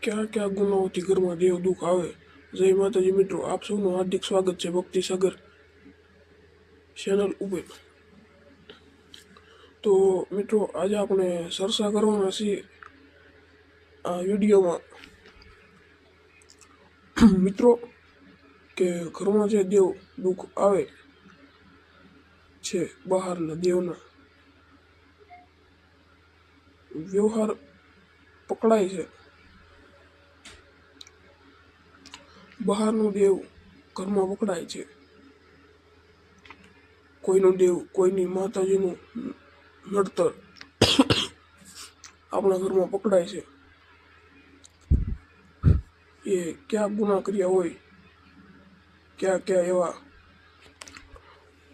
ક્યાં ક્યાં ગુનાઓથી ઘરમાં દેવ દુઃખ આવે. જય માતાજી મિત્રો, આપ સૌનું હાર્દિક સ્વાગત છે ભક્તિ સાગર ચેનલ ઉપર. તો મિત્રો, આજે આપણે ચર્ચા કરવાના છીએ આ વિડીયોમાં મિત્રો કે ઘરમાં જે દેવ દુઃખ આવે છે, બહારના દેવના વ્યવહાર પકડાય છે. બહારનું દેવ ઘરમાં પકડાય છે. કોઈનું દેવ, કોઈની માતાજીનું નડતર આપણા ઘરમાં પકડાય છે. એ ક્યાં ગુના કર્યા હોય, ક્યાં ક્યાં એવા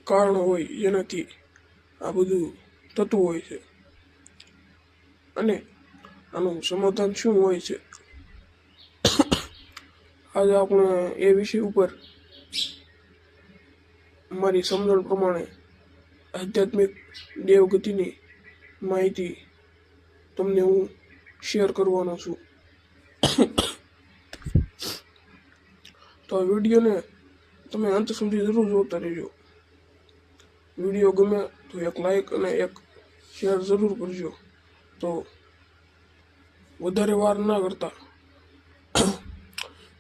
કારણો હોય જેનાથી આ બધું થતું હોય છે, અને આનું સમાધાન શું હોય છે. આજે આપણે એ વિષય ઉપર મારી સમજણ પ્રમાણે આધ્યાત્મિક દેવગતિની માહિતી તમને હું શેર કરવાનો છું. તો આ વિડીયોને તમે અંત સુધી જરૂર જોતા રહેજો. વિડીયો ગમે તો એક લાઈક અને એક શેર જરૂર કરજો. તો વધારે વાર ના કરતા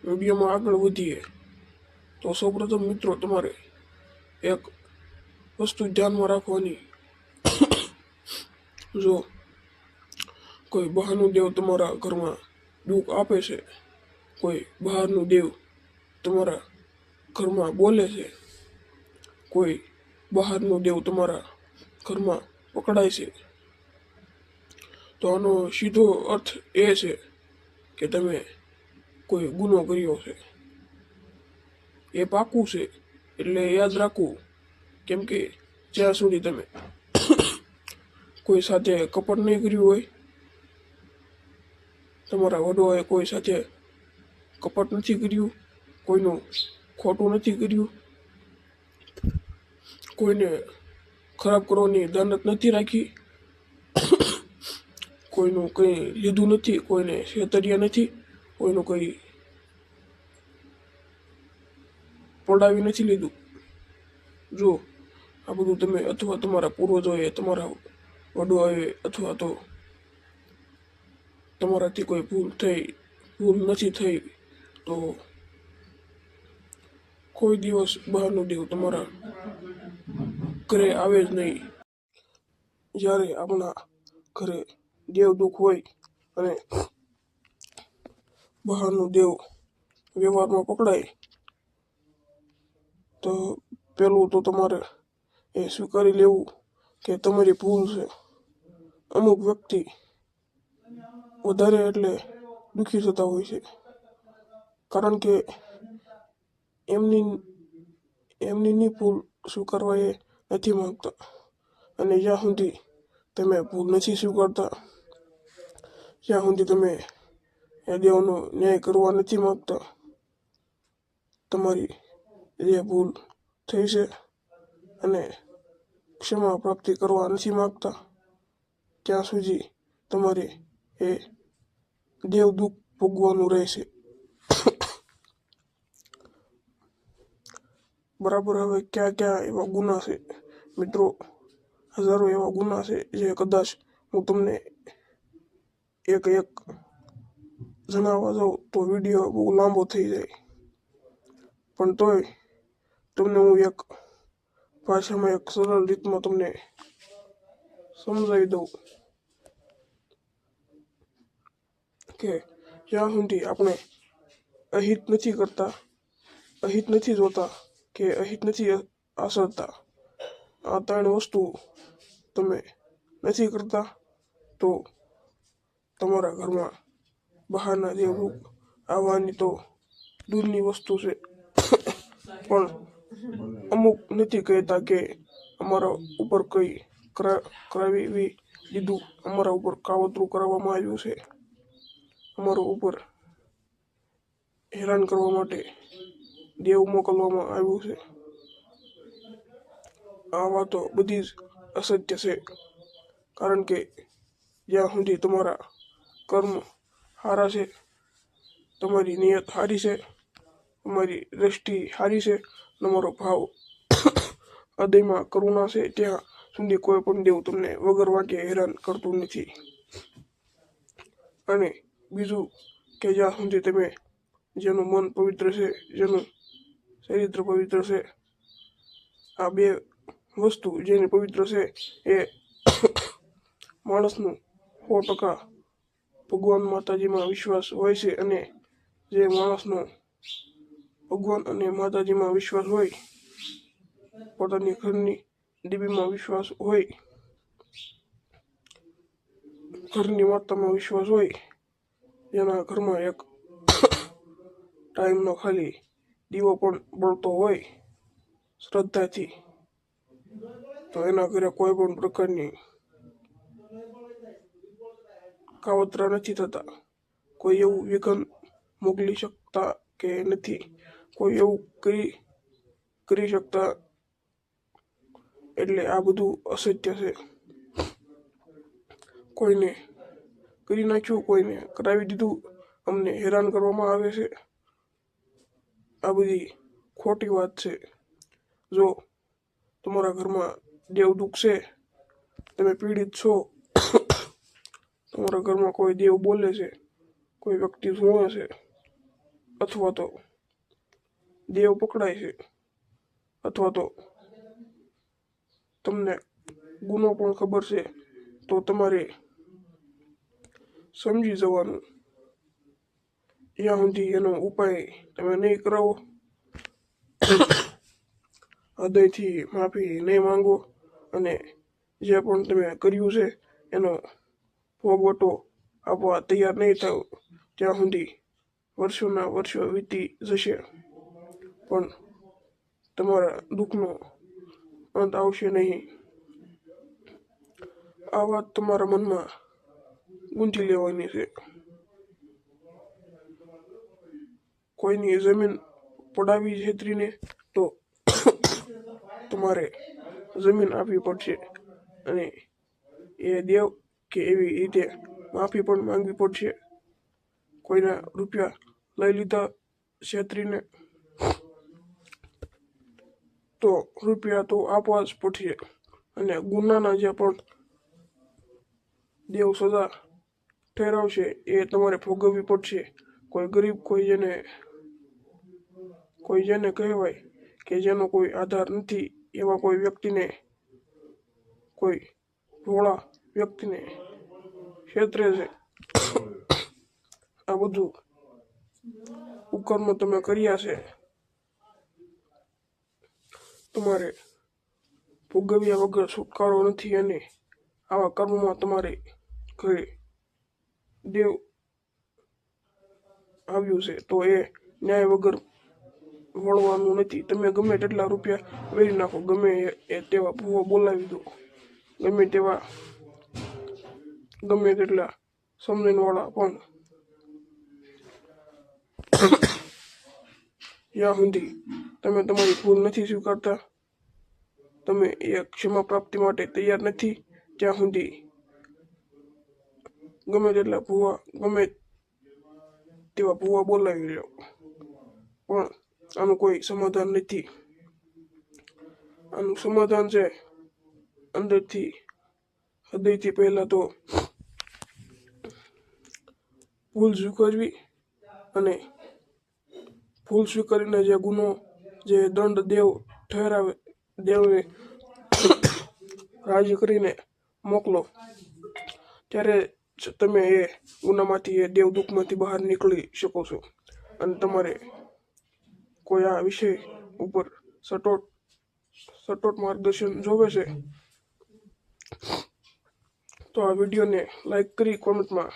વિડીયોમાં આગળ વધીએ. તો સૌપ્રથમ મિત્રો, તમારે એક વસ્તુ ધ્યાનમાં રાખવાની. જો કોઈ બહારનું દેવ તમારા ઘરમાં દુઃખ આપે છે, કોઈ બહારનું દેવ તમારા ઘરમાં બોલે છે, કોઈ બહારનું દેવ તમારા ઘરમાં પકડાય છે, તો આનો સીધો અર્થ એ છે કે તમે કોઈ ગુનો કર્યો છે. એ પાકું છે, એટલે યાદ રાખવું. કેમ કે જ્યાં સુધી તમે કોઈ સાથે કપટ નહીં કર્યું હોય, તમારા વડવાએ કોઈ સાથે કપટ નથી કર્યું, કોઈનું ખોટું નથી કર્યું, કોઈને ખરાબ કરવાની દાનત નથી રાખી, કોઈનું કંઈ લીધું નથી, કોઈને છેતર્યા નથી, કોઈનું કંઈ પડાવી નથી લીધું. જો આ બધું તમે અથવા તમારા પૂર્વજોએ, તમારા વડવાએ, અથવા તો તમારાથી કોઈ ભૂલ નથી થઈ, તો કોઈ દિવસ બહારનું દેવ તમારા ઘરે આવે જ નહીં. જ્યારે આપણા ઘરે દેવ દુઃખ હોય અને બહારનું દેવ વ્યવહારમાં પકડાય, તો પેલું તો તમારે એ સ્વીકારી લેવું કે તમારી ભૂલ છે. અમુક વ્યક્તિ વધારે એટલે દુઃખી થતા હોય છે, કારણ કે એમની ભૂલ સ્વીકારવા એ નથી માંગતા. અને જ્યાં સુધી તમે ભૂલ નથી સ્વીકારતા, જ્યાં સુધી તમે એ દેવનો ન્યાય કરવા નથી માંગતા, તમારી જે ભૂલ થઈ છે અને ક્ષમા પ્રાપ્તિ કરવા નથી માંગતા, ત્યાં સુધી તમારે એ દેવ દુઃખ ભોગવાનું રહેશે. બરાબર. હવે ક્યાં ક્યાં એવા ગુના છે મિત્રો, હજારો એવા ગુના છે જે કદાચ હું તમને એક એક જણાવવા જાઉં તો વિડીયો બહુ લાંબો થઈ જાય. પણ તોય તમને હું એક ભાષામાં, એક સરળ રીતમાં તમને સમજાવી દઉં કે જ્યાં સુધી આપણે અહિત નથી કરતા, અહિત નથી જોતા કે અહિત નથી આચરતા, આ ત્રણ વસ્તુ તમે નથી કરતા, તો તમારા ઘરમાં બહારના દેવ દુઃખ આવવાની તો દૂરની વસ્તુ છે. પણ અમુક નથી કહેતા કે અમારા ઉપર કંઈ કરાવી દીધું, અમારા ઉપર કાવતરું કરવામાં આવ્યું છે, અમારા ઉપર હેરાન કરવા માટે દેવ મોકલવામાં આવ્યું છે. આ વાતો બધી જ અસત્ય છે, કારણ કે જ્યાં સુધી તમારા કર્મ સારા છે, તમારી નિયત સારી છે, તમારી દ્રષ્ટિ સારી છે, તમારો ભાવ હૃદયમાં કરુણા છે, ત્યાં સુધી કોઈ પણ દેવ તમને વગર વાંકે હેરાન કરતું નથી. અને બીજું કે જ્યાં સુધી તમે જેનું મન પવિત્ર છે, જેનું ચરિત્ર પવિત્ર છે, આ બે વસ્તુ જેની પવિત્ર છે એ માણસનું 100% ભગવાન માતાજીમાં વિશ્વાસ હોય છે. અને જે માણસનો ભગવાન અને માતાજીમાં વિશ્વાસ હોય, પોતાની ઘરની દેવીમાં વિશ્વાસ હોય, ઘરની માતામાં વિશ્વાસ હોય, જેના ઘરમાં એક ટાઈમનો ખાલી દીવો પણ બળતો હોય શ્રદ્ધાથી, તો એના ઘરે કોઈ પણ પ્રકારની કાવતરા નથી થતા, કોઈ એવું વિઘન મોકલી શકતા કે નથી, કોઈ એવું કરી શકતા. એટલે આ બધું અસત્ય છે. કોઈને કરી નાખ્યું, કોઈને કરાવી દીધું, અમને હેરાન કરવામાં આવે છે, આ બધી ખોટી વાત છે. જો તમારા ઘરમાં દેવ દુઃખ છે, તમે પીડિત છો, તમારા ઘરમાં કોઈ દેવ બોલે છે, કોઈ વ્યક્તિ સૂવે છે, અથવા તો દેવ પકડાય છે, અથવા તો તમને ગુનો પણ ખબર છે, તો તમારે સમજી જવાનું. જ્યાં સુધી એનો ઉપાય તમે નહીં કરાવો, હૃદયથી માફી નહીં માંગો, અને જે પણ તમે કર્યું છે એનો ભોગવટો આપવા તૈયાર નહીં થાવ, ત્યાં સુધી વર્ષોના વર્ષો વીતી જશે, પણ તમારા દુઃખનો અંત આવશે નહીં. આ વાત તમારા મનમાં ગૂંથી લેવાની છે. કોઈની જમીન પડાવી છેતરીને તો તમારે જમીન આપવી પડશે, અને એ દેવ કે એવી રીતે માફી પણ માંગવી પડશે. કોઈના રૂપિયા લઈ લીધા છેતરીને તો રૂપિયા તો આપવા જ પડશે, અને ગુનાના જે પણ દેવ સજા ઠેરાવશે એ તમારે ભોગવવી પડશે. કોઈ ગરીબ, કોઈ જેને કહેવાય કે જેનો કોઈ આધાર નથી, એવા કોઈ વ્યક્તિને, કોઈ ભોળા વ્યક્તિને છેતરે છે, આ બધું કુકર્મ તમે કર્યા છે, તમારે ભોગવ્યા વગર છુટકારો નથી. અને આવા કર્મમાં તમારે ઘરે દેવ આવ્યું છે તો એ ન્યાય વગર વળવાનું નથી. તમે ગમે તેટલા રૂપિયા વેરી નાખો, ગમે તેવા ભૂવો બોલાવી દો, ગમે તેટલા સમજણવાળા પણ જ્યાં સુધી તમે તમારી ભૂલ નથી સ્વીકારતા, તમે એ ક્ષમા પ્રાપ્તિ માટે તૈયાર નથી, ત્યાં સુધી ગમે તેવા ભૂવા બોલાવી લો, પણ આનું કોઈ સમાધાન નથી. આનું સમાધાન છે અંદરથી, હૃદયથી પહેલા તો ભૂલ સ્વીકારવી, અને ભૂલ સ્વીકારીને જે ગુનો, જે દંડ દેવ ઠેરાવે, દેવને રાજી કરીને મોકલો, ત્યારે તમે એ ગુનામાંથી, એ દેવ દુઃખમાંથી બહાર નીકળી શકો છો. અને તમારે કોઈ આ વિષય ઉપર સચોટ માર્ગદર્શન જોવે છે તો આ વિડીયોને લાઈક કરી, કોમેન્ટમાં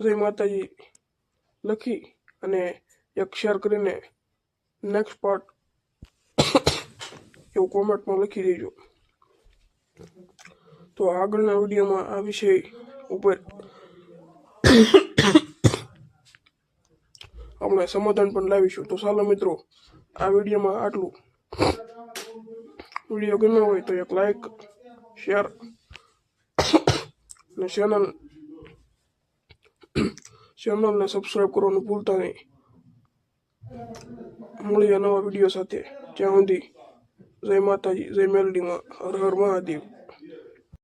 જય માતાજી લખી અને એક શેર કરીને નેક્સ્ટ પાર્ટ એવું કોમેન્ટમાં લખી દેજો. તો આગળના વિડીયોમાં આ વિષય ઉપર આપણે સમાધાન પણ લાવીશું. તો ચાલો મિત્રો, આ વિડીયોમાં આટલું. વિડીયો ગમ્યો હોય તો એક લાઈક, શેર અને ચેનલને સબસ્ક્રાઈબ કરવાનું ભૂલતા નહીં. મળીએ નવા વિડીયો સાથે. ત્યાં સુધી જય માતાજી, જય મેલડીમાં, હર હર મહાદેવ.